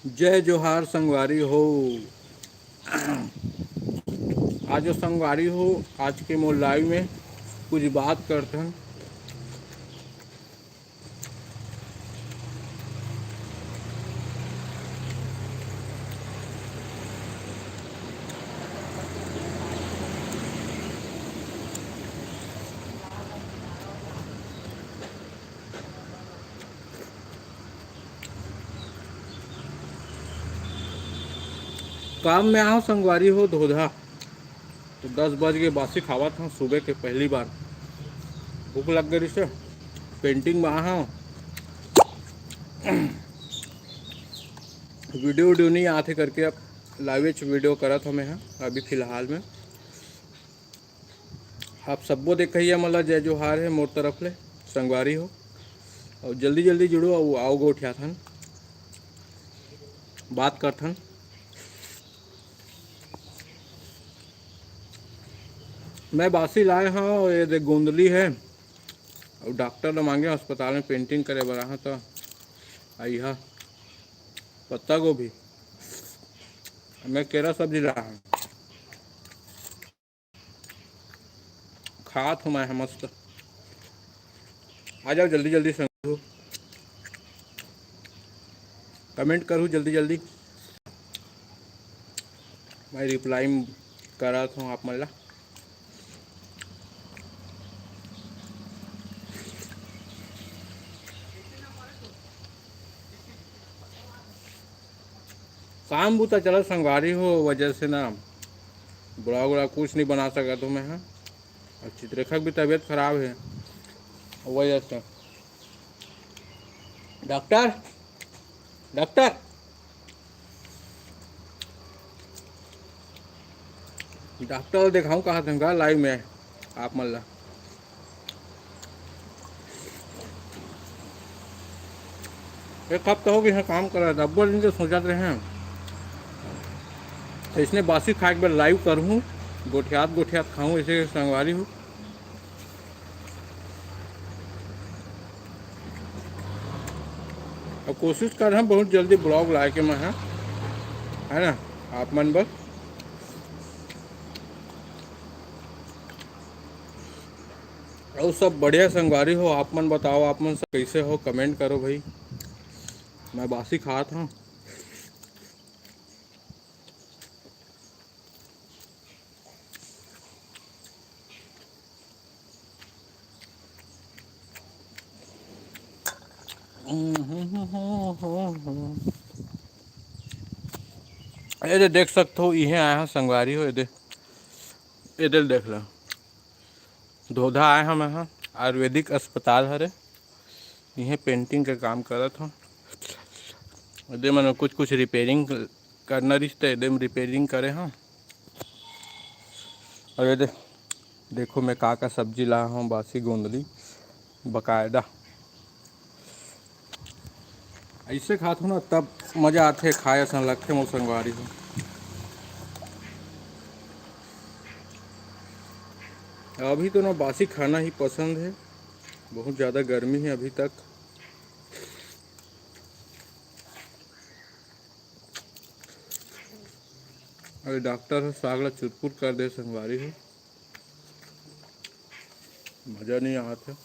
जय जोहार संगवारी हो। आज जो संगवारी हो, आज के मोर लाइव में कुछ बात करते हैं। काम में आओ संगवारी हो धोधा। तो 10 बज के बासी खावा था सुबह के पहली बार। भूख लग गई से पेंटिंग में आहा। वीडियो वीडियो नहीं आते करके अब लाइव वीडियो करा था मैं अभी फ़िलहाल में। आप सबको देखिए मतलब जय जोहार है मोर तरफ ले संगवारी हो। और जल्दी जल्दी जुड़ो और आओ गो उठा थन बात करथन। मैं बासी लाए हाँ और ये देख गोंदली है। और डॉक्टर ने मांगे अस्पताल में पेंटिंग करे बरा तो आई हा। पत्ता गोभी मैं केरा सब्जी ला हूँ। खात हूँ मैं मस्त। आ जाओ जल्दी जल्दी संग कमेंट करूँ जल्दी जल्दी। मैं रिप्लाई करा था आप मला। काम बूता चला संगवारी हो वजह से ना बुरा बुरा कुछ नहीं बना सका तो मैं। हाँ और चित्रलेखा की भी तबीयत खराब है वजह से। डॉक्टर डॉक्टर डॉक्टर दिखाऊँ कहाँ था लाइव में आप मल्ला। एक हफ्ता हो गया काम कर रहा था अब दिन से सोचा रहे हैं तो इसने बासी खा एक बार लाइव करूँ गोठियात खाऊँ इसे संगवारी हूँ। और कोशिश कर रहे हैं बहुत जल्दी ब्लॉग लाए के मैं है ना आप मन बस। और सब बढ़िया संगवारी हो आप मन बताओ आप मन सब कैसे हो कमेंट करो भाई। मैं बासी खात हूँ। ये देख सकते हो ये आया है संगवारी हो ये देख लो धोधा आए हम यहाँ आयुर्वेदिक अस्पताल हरे। यह पेंटिंग का काम करत हूँ। दे मन कुछ कुछ रिपेयरिंग करना रिश्ते एकदम रिपेयरिंग करे हाँ। और ये देखो मैं का सब्जी ला हूँ बासी गोंदली बकायदा। ऐसे खात हूँ ना तब मज़ा आते खाए ऐसा लगते मोर संगवारी हो। अभी तो ना बासी खाना ही पसंद है। बहुत ज़्यादा गर्मी है अभी तक। अरे डॉक्टर सागला चुटपुट कर दे संगवारी हो मज़ा नहीं आता।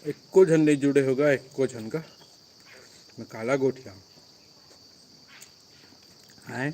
इक्को झन नहीं जुड़े होगा इक्को झन का मैं काला गोठिया है।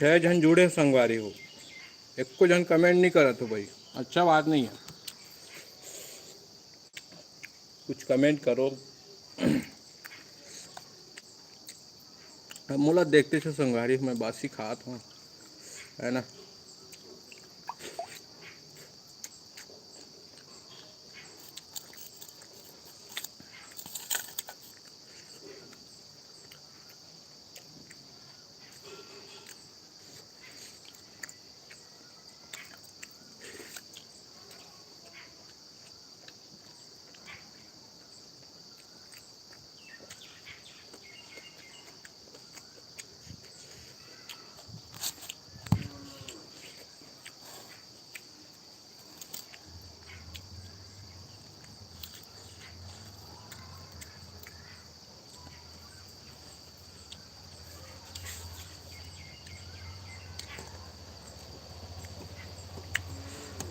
6 जन जुड़े संगवारी हो, एक को जन कमेंट नहीं करा तो भाई अच्छा बात नहीं है, कुछ कमेंट करो। मोला देखते छो संगवारी मैं बासी खात हूँ, है ना।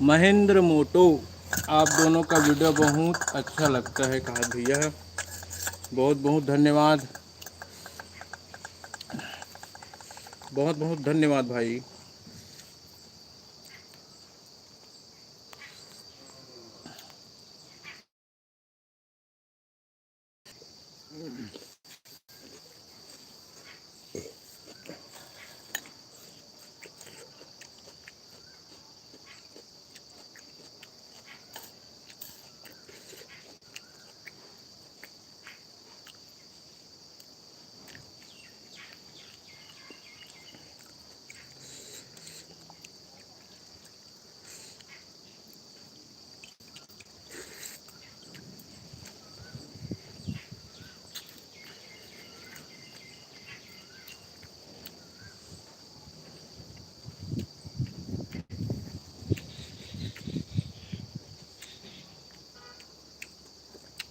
महेंद्र मोटो, आप दोनों का वीडियो बहुत अच्छा लगता है, कहा भैया। बहुत बहुत धन्यवाद, बहुत बहुत धन्यवाद भाई।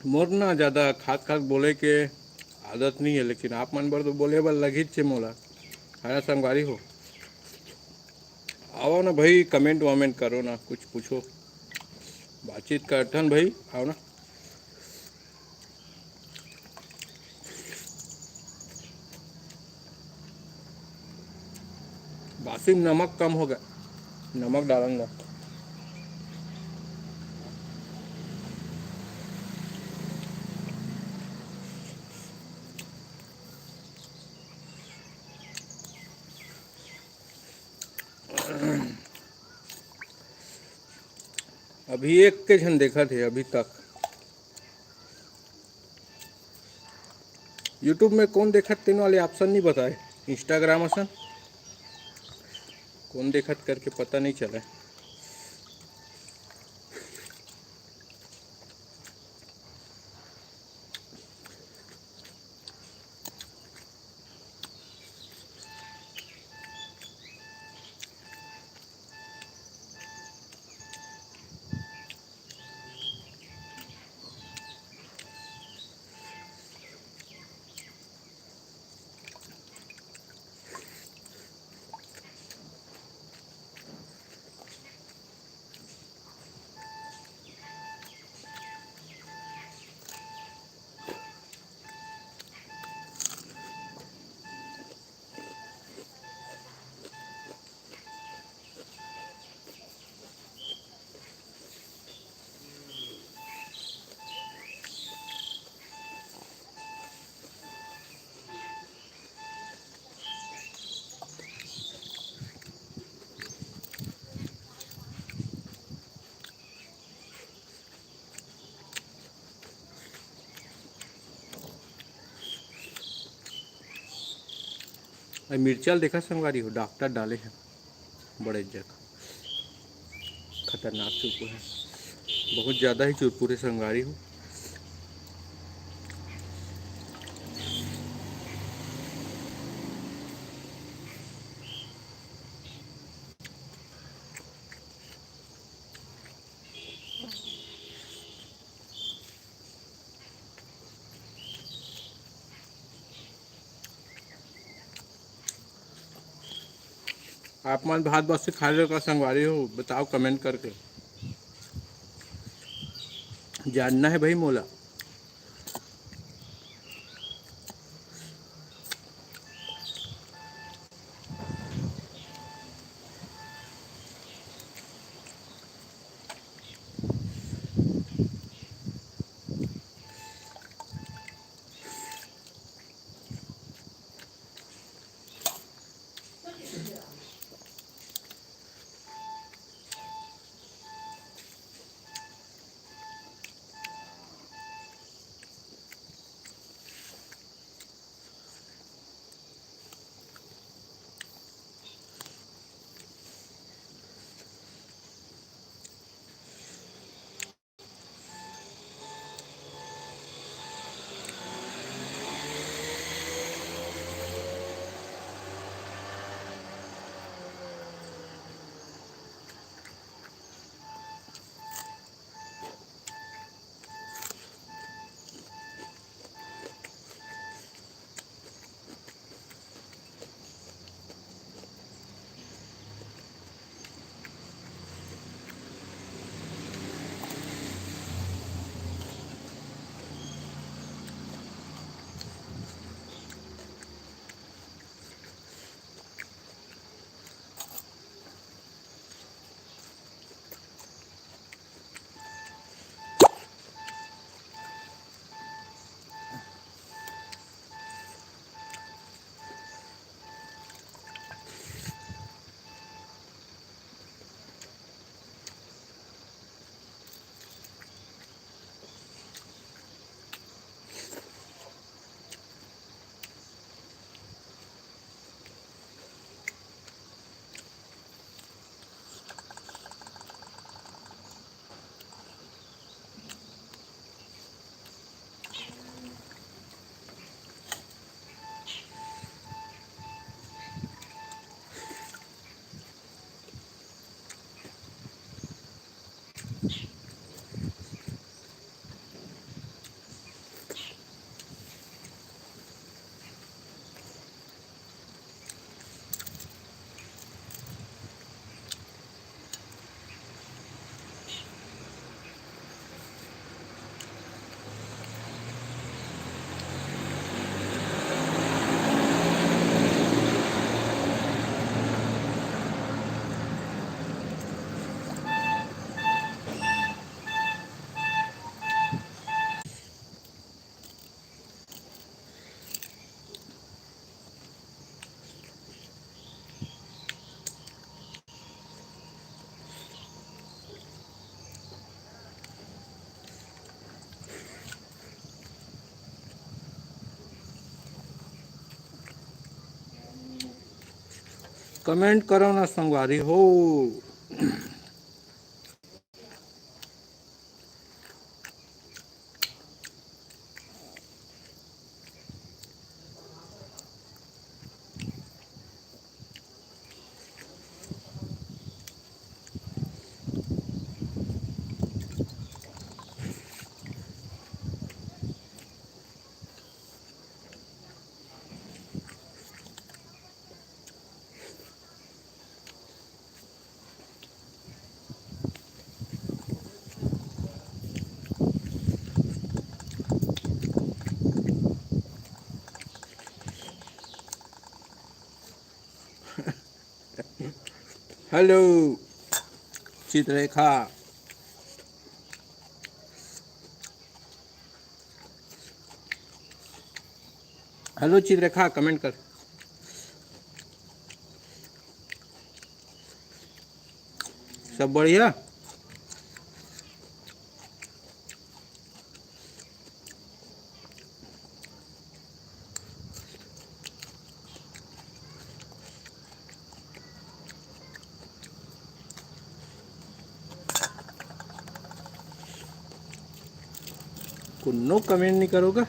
मोर ना ज़्यादा खास खास बोले के आदत नहीं है, लेकिन आप मन बर तो बोले बर लगी छे मोला, है ना संगवारी हो। आओ ना भाई, कमेंट वमेंट करो ना, कुछ पूछो, बातचीत करथन भाई, आओ ना। बासी में नमक कम हो गया, नमक डालूंगा। अभी एक के झन देखा थे अभी तक। यूट्यूब में कौन देखत तीन वाले ऑप्शन नहीं बताए, इंस्टाग्राम असन कौन देखत करके पता नहीं चला। मिर्चाल देखा संगवारी हो, डॉक्टर डाले हैं बड़े जगह, खतरनाक चुरपुर है, बहुत ज़्यादा ही चुरपुर है संगवारी हो। आप मन भात बस से खा लो का संगवारी हो, बताओ कमेंट करके, जानना है भाई मोला। कमेंट करो ना संगवारी हो। Hello Chitrarekha, hello Chitrarekha, comment कर। सब बढ़िया। कुन्नो कमेंट नहीं करोगे?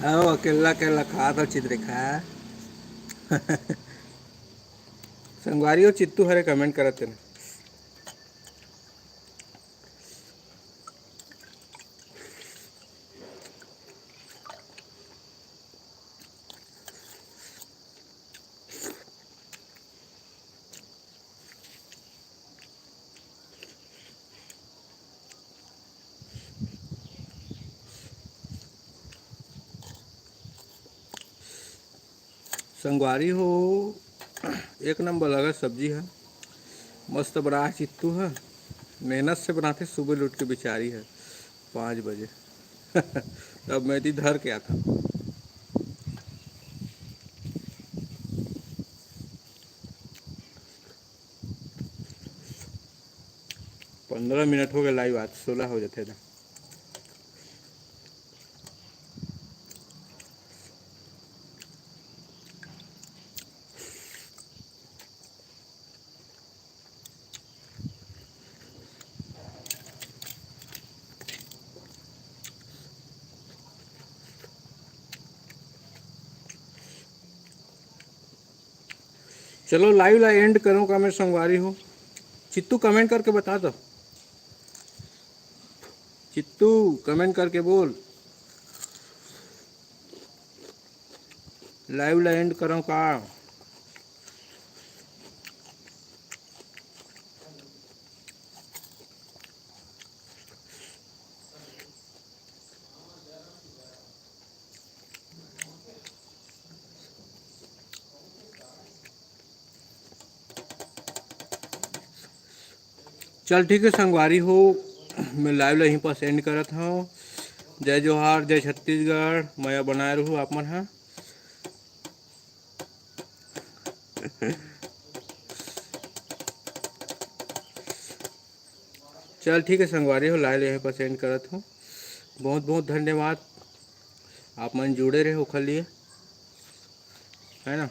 आओ अकेला अकेला खा तो चित्ररेखा। संगवारी हो चित्तू हरे कमेंट करते ना। संगवारी हो एक नंबर लगा सब्जी है, मस्त बड़ा चित्तू है, मेहनत से बनाते, सुबह लौट के बेचारी है 5 बजे। तब मैं दी धर के आता। 15 मिनट हो गए लाइव, आज 16 हो जाते थे। चलो लाइव ला एंड करूँ का मैं संगवारी हो? चित्तू कमेंट करके बता दो, चित्तू कमेंट करके बोल लाइव ला एंड करूँ का? चल ठीक है संगवारी हो, मैं लाइव ला यहीं पर सेंड करत हूँ। जय जोहार, जय छत्तीसगढ़, मैं बनाए रहूँ आप मन हाँ। चल ठीक है संगवारी हो, लाइव यहीं पर सेंड करत हूँ। बहुत बहुत धन्यवाद, आप मन जुड़े रहे ओखर लिए, है ना।